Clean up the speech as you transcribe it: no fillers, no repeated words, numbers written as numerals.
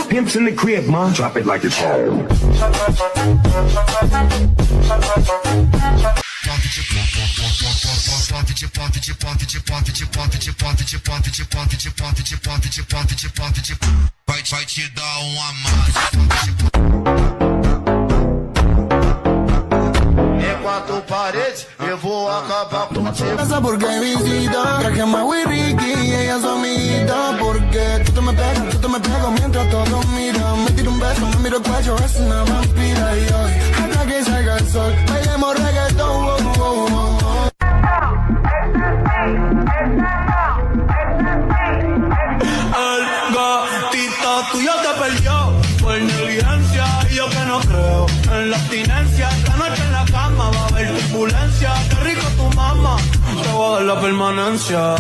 Pimps in the crib, ma. Drop it like it's home. Vai te dar uma massa. Quatro paredes, eu vou acabar contigo. Esa porque visita, traje más Ricky y ella es amiguita. Porque tú te me pegas mientras todos miran. Me tiro un beso, me miro el cuello, es una vampira. Y hoy, hasta que salga el sol, bailemos reggaetón. El gatito tuyo te perdió por negligencia y yo que no creo en la abstinencia. Esta noche en la cama va a haber turbulencia. Qué rico tu mamá, te voy a dar la permanencia.